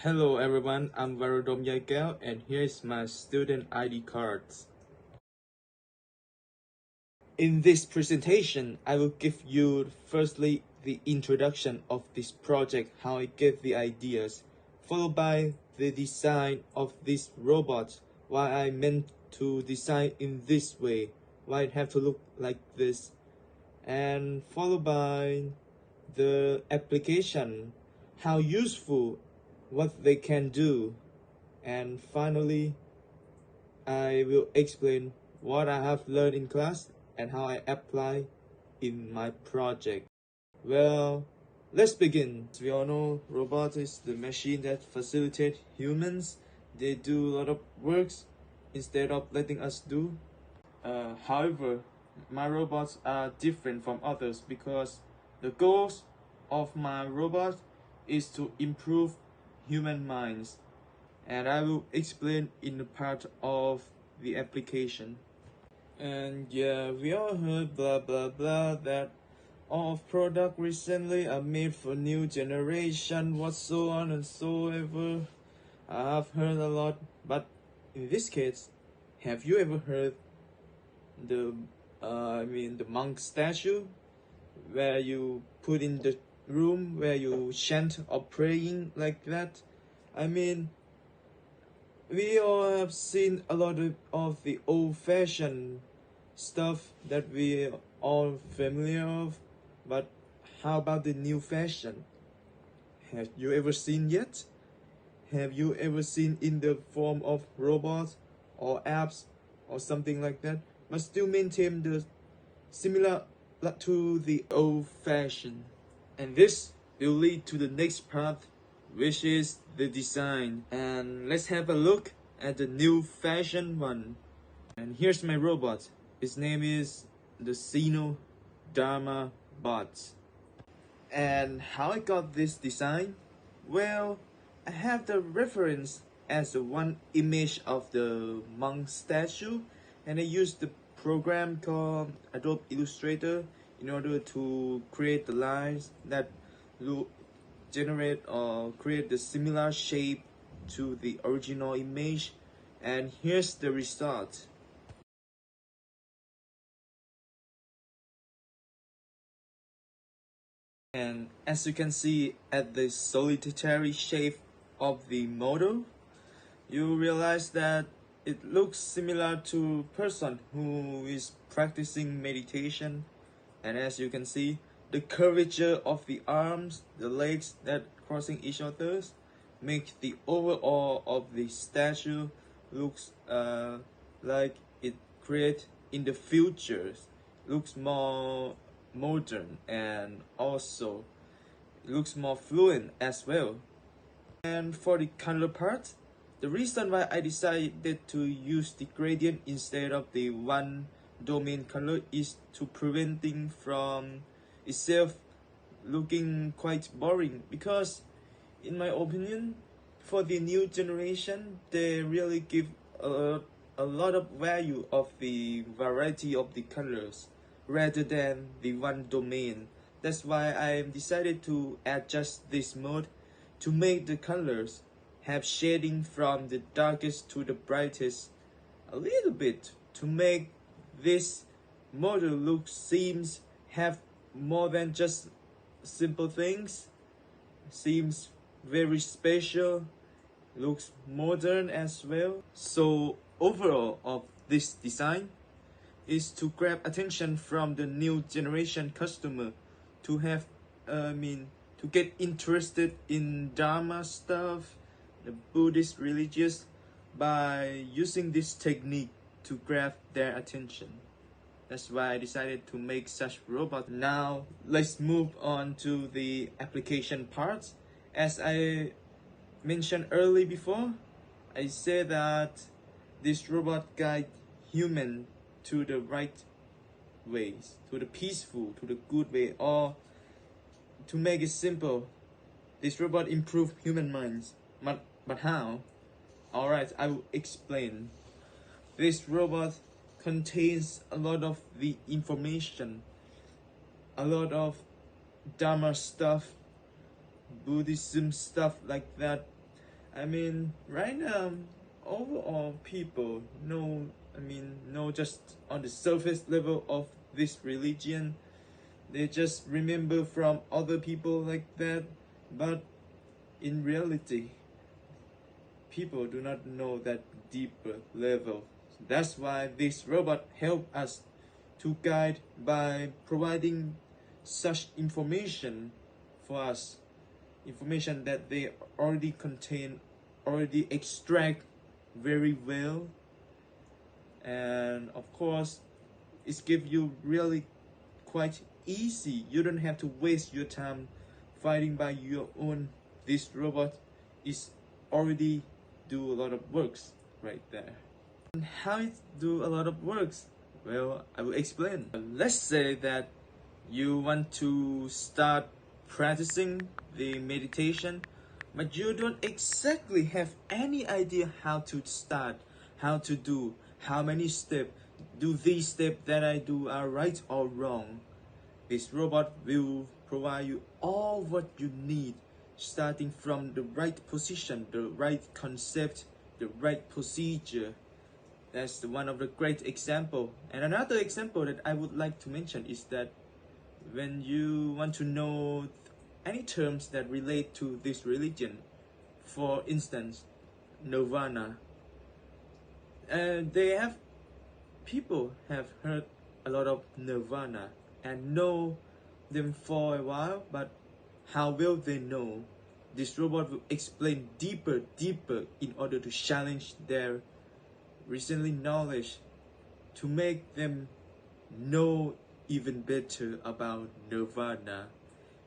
Hello everyone, I'm Varodom Yakel and here's my student ID cards. In this presentation, I will give you firstly the introduction of this project, how I get the ideas, followed by the design of this robot, why I meant to design in this way, why it have to look like this, and followed by the application, how useful, what they can do, and finally I will explain what I have learned in class and how I apply in my project. Well, let's begin. As we all know, robots is the machine that facilitate humans. They do a lot of works instead of letting us do. However, my robots are different from others because the goals of my robot is to improve human minds, and I will explain in the part of the application. And yeah, we all heard blah blah blah that all of product recently are made for new generation, what so on and so ever. I have heard a lot, but in this case, have you ever heard the the monk statue where you put in the room where you chant or praying like that? I mean, we all have seen a lot of the old-fashioned stuff that we all familiar of, but how about the new fashion? Have you ever seen yet? Have you ever seen in the form of robots or apps or something like that, but still maintain the similar to the old fashion? And this will lead to the next part, which is the design. And let's have a look at the new fashion one. And here's my robot. Its name is the Sino Dharma Bot. And how I got this design? Well, I have the reference as the one image of the monk statue, and I used the program called Adobe Illustrator in order to create the lines that generate or create the similar shape to the original image. And here's the result. And as you can see at the solitary shape of the model, you realize that it looks similar to a person who is practicing meditation. And as you can see, the curvature of the arms, the legs that crossing each other make the overall of the statue looks like it create in the future, looks more modern, and also looks more fluent as well. And for the color part, the reason why I decided to use the gradient instead of the one domain color is to preventing from itself looking quite boring, because in my opinion, for the new generation, they really give a lot of value of the variety of the colors rather than the one domain. That's why I decided to adjust this mode to make the colors have shading from the darkest to the brightest a little bit, to make this model look seems have more than just simple things, seems very special, looks modern as well. So overall of this design is to grab attention from the new generation customer, to have to get interested in Dharma stuff, the Buddhist religious, by using this technique to grab their attention. That's why I decided to make such robot. Now let's move on to the application parts. As I mentioned early before, I said that this robot guide human to the right ways, to the peaceful, to the good way, or to make it simple, this robot improve human minds. But how? Alright, I will explain. This robot contains a lot of the information, a lot of Dharma stuff, Buddhism stuff like that, I mean, right now, overall people know, know just on the surface level of this religion. They just remember from other people like that. But in reality, people do not know that deeper level. That's why this robot help us to guide by providing such information for us, information that they already contain, already extract very well. And of course it's give you really quite easy. You don't have to waste your time fighting by your own. This robot is already do a lot of works right there. And how it do a lot of works? Well, I will explain. Let's say that you want to start practicing the meditation, but you don't exactly have any idea how to start, how to do, how many steps, do these steps that I do are right or wrong. This robot will provide you all what you need, starting from the right position, the right concept, the right procedure. That's one of the great example. And another example that I would like to mention is that when you want to know any terms that relate to this religion, for instance, nirvana, they have people have heard a lot of nirvana and know them for a while, but how will they know? This robot will explain deeper in order to challenge their recently knowledge, to make them know even better about nirvana.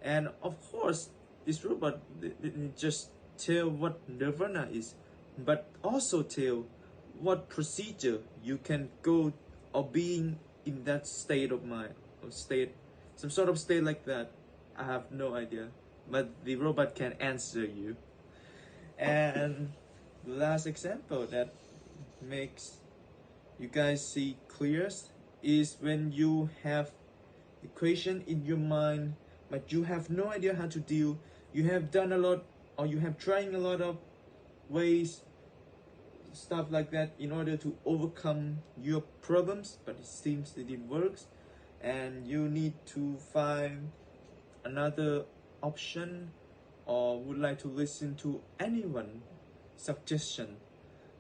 And of course this robot didn't just tell what nirvana is, but also tell what procedure you can go, or being in that state of mind, or state, some sort of state like that. I have no idea, but the robot can answer you. And the last example that makes you guys see clearest is when you have equation in your mind, but you have no idea how to deal. You have done a lot, or you have trying a lot of ways, stuff like that, in order to overcome your problems, but it seems that it works, and you need to find another option, or would like to listen to anyone suggestion.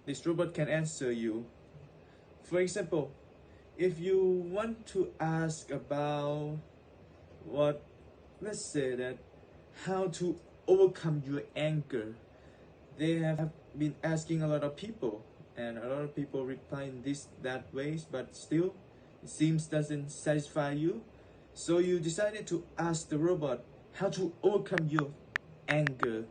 This robot can answer you. For example, if you want to ask about what, let's say that how to overcome your anger, they have been asking a lot of people, and a lot of people reply in this that ways, but still it seems doesn't satisfy you. So you decided to ask the robot how to overcome your anger.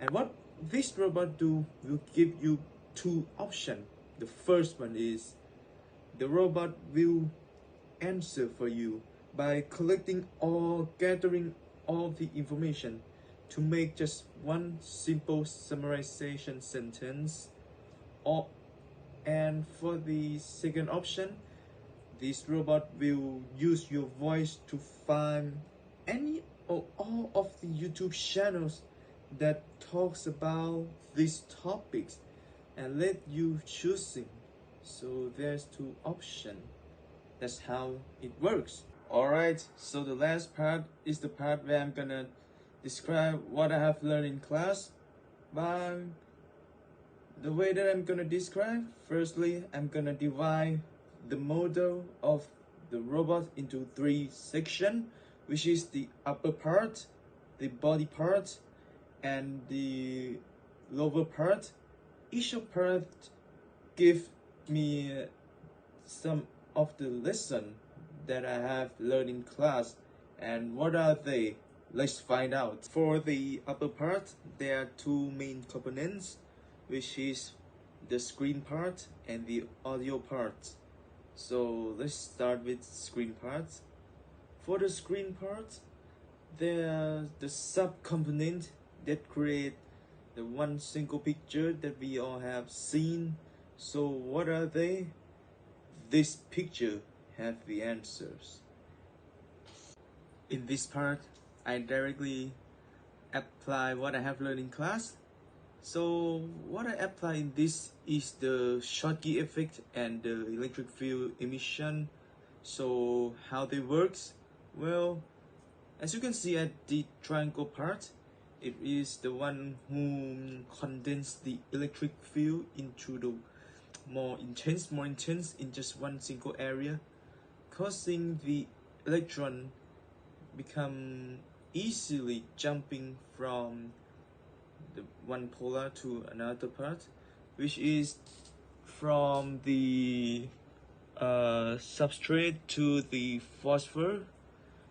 And what this robot do will give you two options. The first one is the robot will answer for you by collecting or gathering all the information to make just one simple summarization sentence. Or, and for the second option, this robot will use your voice to find any or all of the YouTube channels that talks about these topics and let you choosing. So there's two options. That's how it works. Alright, so the last part is the part where I'm gonna describe what I have learned in class. But the way that I'm gonna describe, firstly, I'm gonna divide the model of the robot into three sections, which is the upper part, the body part, and the lower part. Each of part give me some of the lesson that I have learned in class. And what are they? Let's find out. For the upper part, there are two main components, which is the screen part and the audio part. So let's start with screen part. For the screen part, there are the sub-component that create the one single picture that we all have seen. So what are they? This picture have the answers. In this part, I directly apply what I have learned in class. So what I apply in this is the Schottky effect and the electric field emission. So how they works? Well, as you can see at the triangle part, it is the one who condense the electric field into the more intense in just one single area, causing the electron become easily jumping from the one polar to another part, which is from the substrate to the phosphor,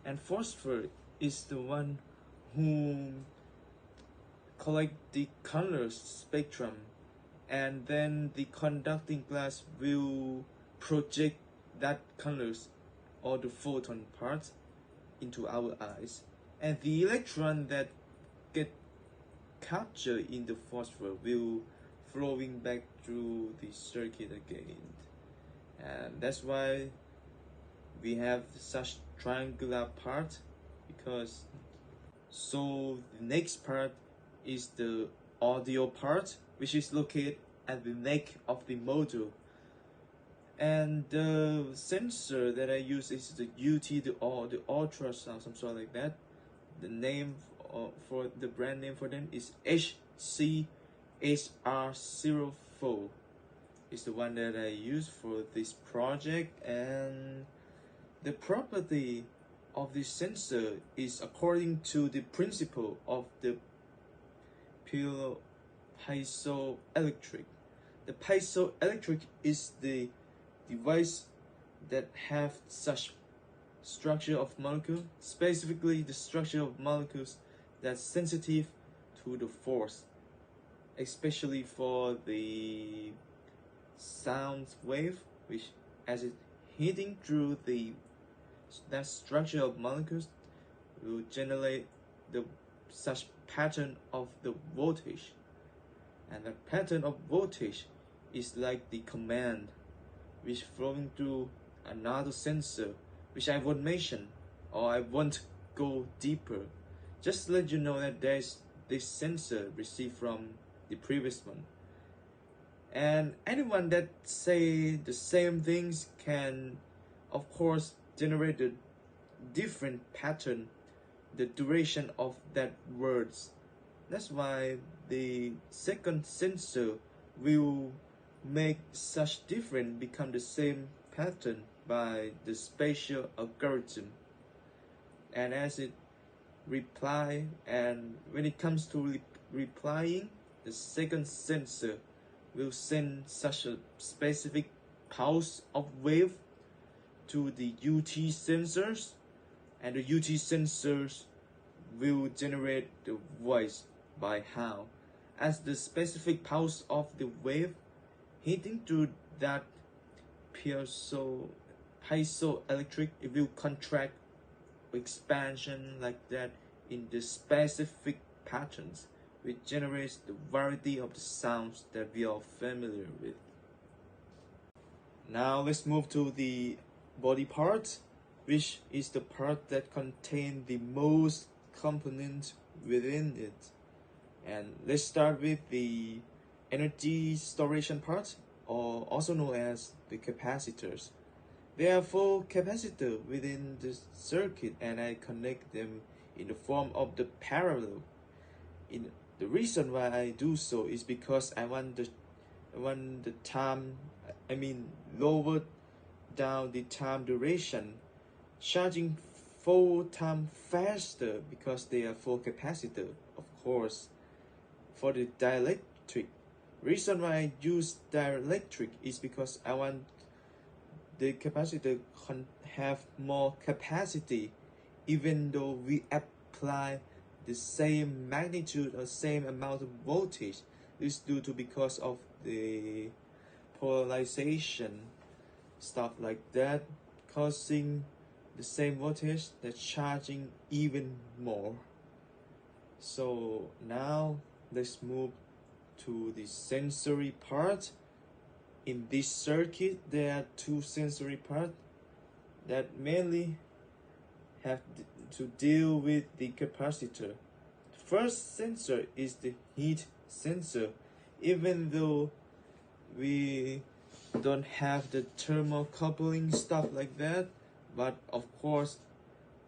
and phosphor is the one who collect the color spectrum, and then the conducting glass will project that colors or the photon part into our eyes, and the electron that get captured in the phosphor will flowing back through the circuit again, and that's why we have such triangular part. Because so the next part is the audio part, which is located at the neck of the module, and the sensor that I use is the UT, the ultrasound, some sort like that. The name for the brand name for them is HC-HR04 is the one that I use for this project. And the property of this sensor is according to the principle of the piezoelectric. The piezoelectric is the device that have such structure of molecule, specifically the structure of molecules that's sensitive to the force, especially for the sound wave, which as it hitting through that structure of molecules will generate the such pattern of the voltage, and the pattern of voltage is like the command which flowing through another sensor, which I won't mention or I won't go deeper. Just to let you know that there's this sensor received from the previous one, and anyone that say the same things can of course generate a different pattern, the duration of that words. That's why the second sensor will make such different become the same pattern by the spatial algorithm. And as it reply, and when it comes to replying, the second sensor will send such a specific pulse of wave to the UT sensors, and the UT sensors will generate the voice by how, as the specific pulse of the wave hitting through that piezoelectric, it will contract expansion like that in the specific patterns, which generates the variety of the sounds that we are familiar with. Now let's move to the body part, which is the part that contains the most components within it. And let's start with the energy storage part, or also known as the capacitors. There are 4 capacitors within the circuit, and I connect them in the form of the parallel. The reason why I do so is because I want the time, lower down the time duration, charging 4 times faster, because they are 4 capacitors, of course. For the dielectric, reason why I use dielectric is because I want the capacitor have more capacity, even though we apply the same magnitude or same amount of voltage. This is due to because of the polarization, stuff like that, causing the same voltage that's charging even more. So now let's move to the sensory part. In this circuit, there are 2 sensory parts that mainly have to deal with the capacitor. The first sensor is the heat sensor, even though we don't have the thermocoupling stuff like that. But of course,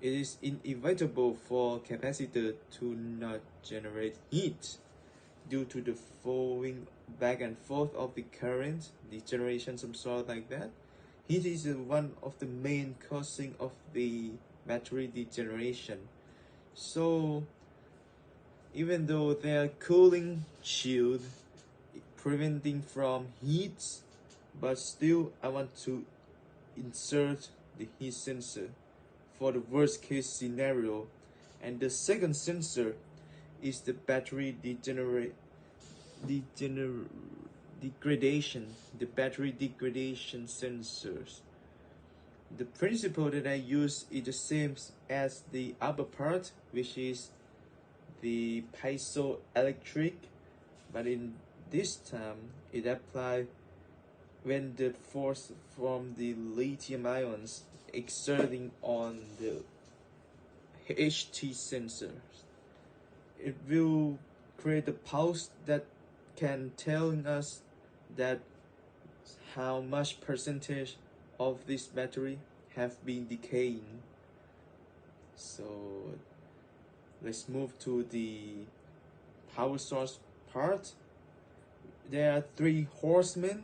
it is inevitable for capacitor to not generate heat due to the flowing back and forth of the current, the generation, some sort like that. Heat is one of the main causing of the battery degeneration. So even though they are cooling shield preventing from heat, but still I want to insert the heat sensor for the worst case scenario. And the second sensor is the battery degradation, the battery degradation sensors. The principle that I use is the same as the upper part, which is the piezoelectric, but in this time it applies when the force from the lithium ions exerting on the HT sensors. It will create a pulse that can tell us that how much percentage of this battery have been decaying. So let's move to the power source part. There are 3 horsemen,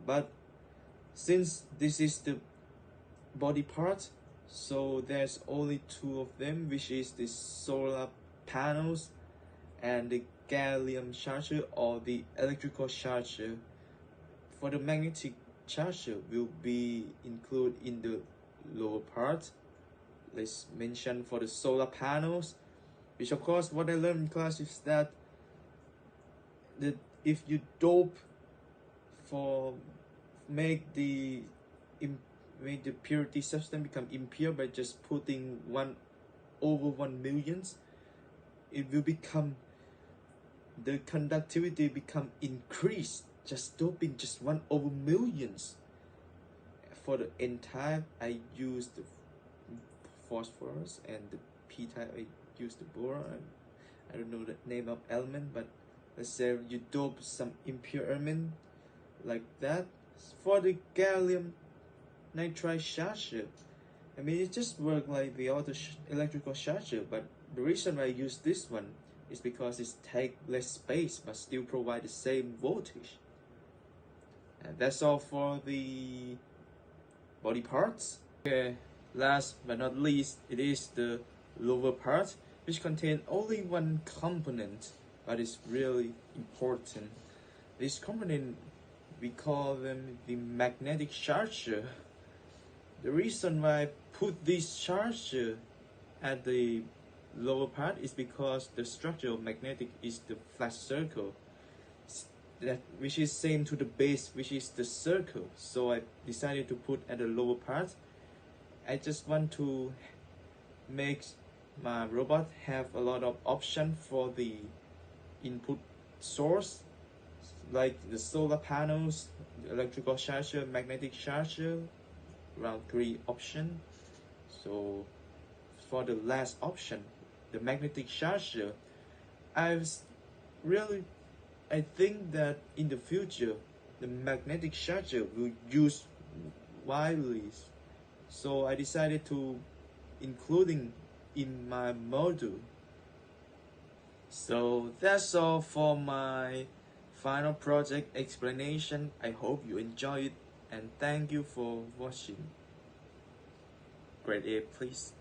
but since this is the body part, so there's only 2 of them, which is the solar panels and the gallium charger or the electrical charger. For the magnetic charger will be included in the lower part. Let's mention for the solar panels, which of course what I learned in class is that if you dope for make the purity substance become impure by just putting 1/1,000,000, it will become, the conductivity become increased. Just doping just 1/1,000,000. For the N type, I use the phosphorus, and the P type I use the boron. I don't know the name of element, but let's say you dope some impure element like that. For the gallium nitride charger, I mean it just works like the other electrical charger, but the reason why I use this one is because it takes less space but still provide the same voltage. And that's all for the body parts. Okay, last but not least, it is the lower part, which contains only one component, but it's really important. This component, we call them the magnetic charger. The reason why I put this charger at the lower part is because the structure of magnetic is the flat circle, which is same to the base, which is the circle. So I decided to put at the lower part. I just want to make my robot have a lot of option for the input source, like the solar panels, the electrical charger, magnetic charger, around 3 options. So for the last option, the magnetic charger, I think that in the future the magnetic charger will use widely. So I decided to including in my module. So that's all for my final project explanation. I hope you enjoy it, and thank you for watching. Grade A, please.